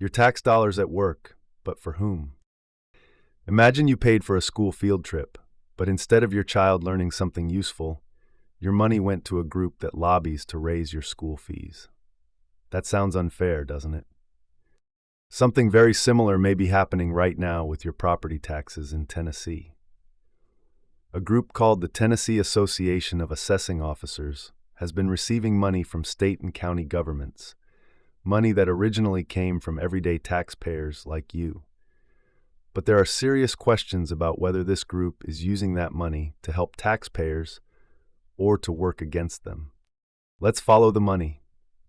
Your tax dollars at work, but for whom? Imagine you paid for a school field trip, but instead of your child learning something useful, your money went to a group that lobbies to raise your school fees. That sounds unfair, doesn't it? Something very similar may be happening right now with your property taxes in Tennessee. A group called the Tennessee Association of Assessing Officers has been receiving money from state and county governments, money that originally came from everyday taxpayers like you. But there are serious questions about whether this group is using that money to help taxpayers or to work against them. Let's follow the money.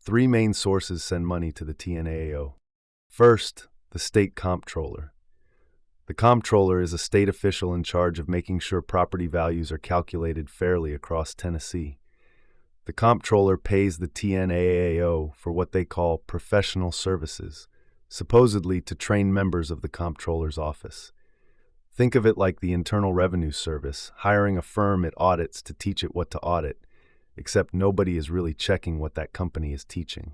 3 main sources send money to the TNAO. First, the state comptroller. The comptroller is a state official in charge of making sure property values are calculated fairly across Tennessee. The comptroller pays the TNAO for what they call professional services, supposedly to train members of the comptroller's office. Think of it like the Internal Revenue Service, hiring a firm it audits to teach it what to audit, except nobody is really checking what that company is teaching.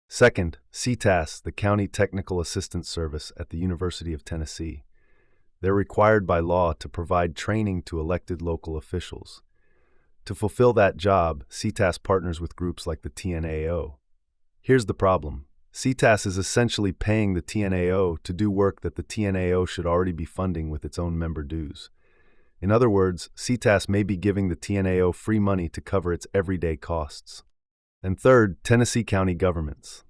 Second, CTAS, the County Technical Assistance Service at the University of Tennessee. They're required by law to provide training to elected local officials. To fulfill that job, CTAS partners with groups like the TNAO. Here's the problem. CTAS is essentially paying the TNAO to do work that the TNAO should already be funding with its own member dues. In other words, CTAS may be giving the TNAO free money to cover its everyday costs. And third, Tennessee county governments.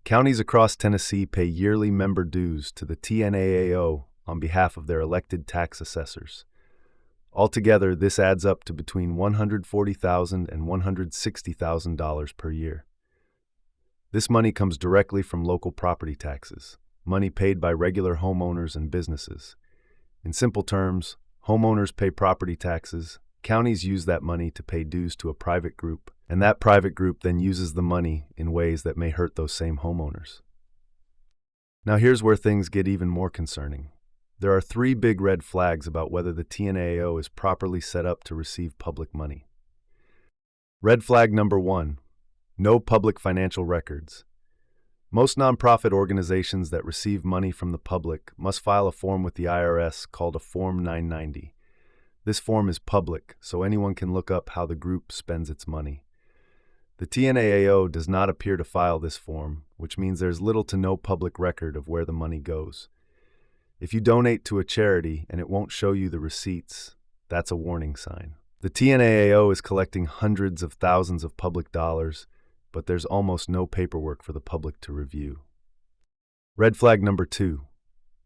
Counties across Tennessee pay yearly member dues to the TNAO on behalf of their elected tax assessors. Altogether, this adds up to between $140,000 and $160,000 per year. This money comes directly from local property taxes, money paid by regular homeowners and businesses. In simple terms, homeowners pay property taxes, counties use that money to pay dues to a private group, and that private group then uses the money in ways that may hurt those same homeowners. Now here's where things get even more concerning. There are 3 big red flags about whether the TNAO is properly set up to receive public money. Red flag number 1. No public financial records. Most nonprofit organizations that receive money from the public must file a form with the IRS called a Form 990. This form is public, so anyone can look up how the group spends its money. The TNAO does not appear to file this form, which means there's little to no public record of where the money goes. If you donate to a charity and it won't show you the receipts, that's a warning sign. The TNAO is collecting hundreds of thousands of public dollars, but there's almost no paperwork for the public to review. Red flag number 2.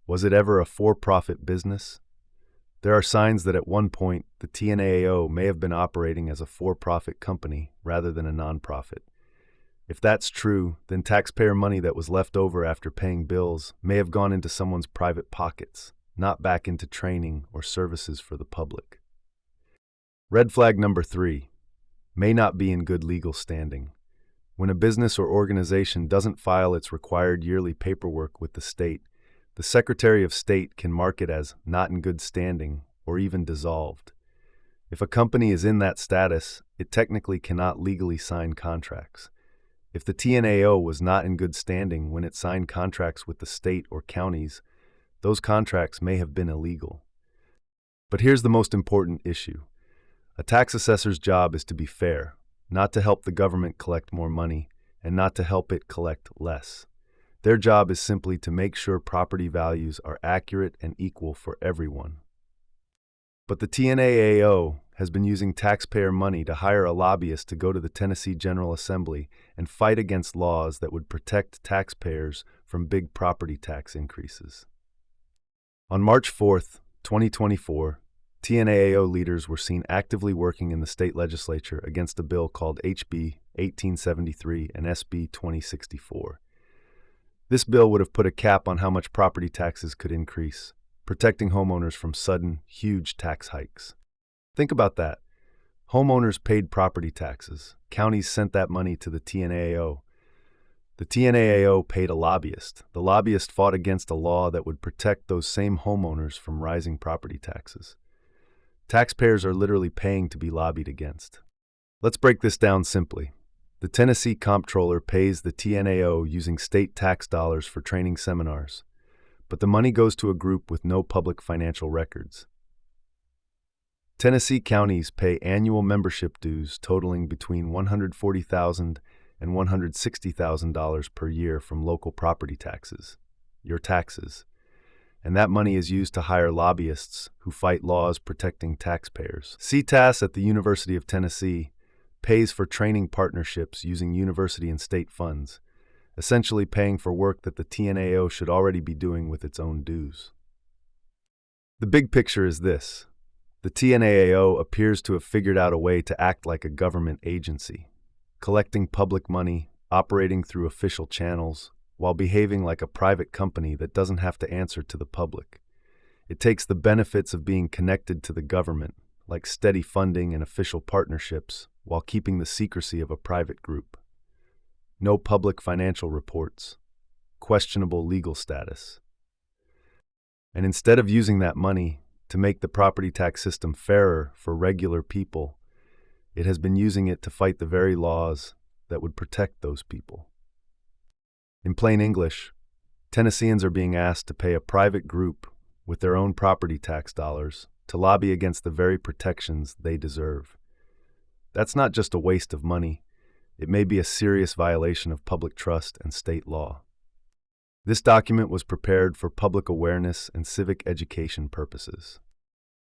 Was it ever a for-profit business? There are signs that at one point, the TNAO may have been operating as a for-profit company rather than a nonprofit. If that's true, then taxpayer money that was left over after paying bills may have gone into someone's private pockets, not back into training or services for the public. Red flag number 3. May not be in good legal standing. When a business or organization doesn't file its required yearly paperwork with the state, the Secretary of State can mark it as not in good standing or even dissolved. If a company is in that status, it technically cannot legally sign contracts. If the TNAO was not in good standing when it signed contracts with the state or counties, those contracts may have been illegal. But here's the most important issue. A tax assessor's job is to be fair, not to help the government collect more money, and not to help it collect less. Their job is simply to make sure property values are accurate and equal for everyone. But the TNAO has been using taxpayer money to hire a lobbyist to go to the Tennessee General Assembly and fight against laws that would protect taxpayers from big property tax increases. On March 4, 2024, TNAO leaders were seen actively working in the state legislature against a bill called HB 1873 and SB 2064. This bill would have put a cap on how much property taxes could increase, protecting homeowners from sudden, huge tax hikes. Think about that. Homeowners paid property taxes. Counties sent that money to the TNAO. The TNAO paid a lobbyist. The lobbyist fought against a law that would protect those same homeowners from rising property taxes. Taxpayers are literally paying to be lobbied against. Let's break this down simply. The Tennessee comptroller pays the TNAO using state tax dollars for training seminars, but the money goes to a group with no public financial records. Tennessee counties pay annual membership dues totaling between $140,000 and $160,000 per year from local property taxes, your taxes, and that money is used to hire lobbyists who fight laws protecting taxpayers. CTAS at the University of Tennessee pays for training partnerships using university and state funds, essentially paying for work that the TNAO should already be doing with its own dues. The big picture is this. The TNAO appears to have figured out a way to act like a government agency, collecting public money, operating through official channels, while behaving like a private company that doesn't have to answer to the public. It takes the benefits of being connected to the government, like steady funding and official partnerships, while keeping the secrecy of a private group. No public financial reports, questionable legal status. And instead of using that money to make the property tax system fairer for regular people, it has been using it to fight the very laws that would protect those people. In plain English, Tennesseans are being asked to pay a private group with their own property tax dollars to lobby against the very protections they deserve. That's not just a waste of money. It may be a serious violation of public trust and state law. This document was prepared for public awareness and civic education purposes.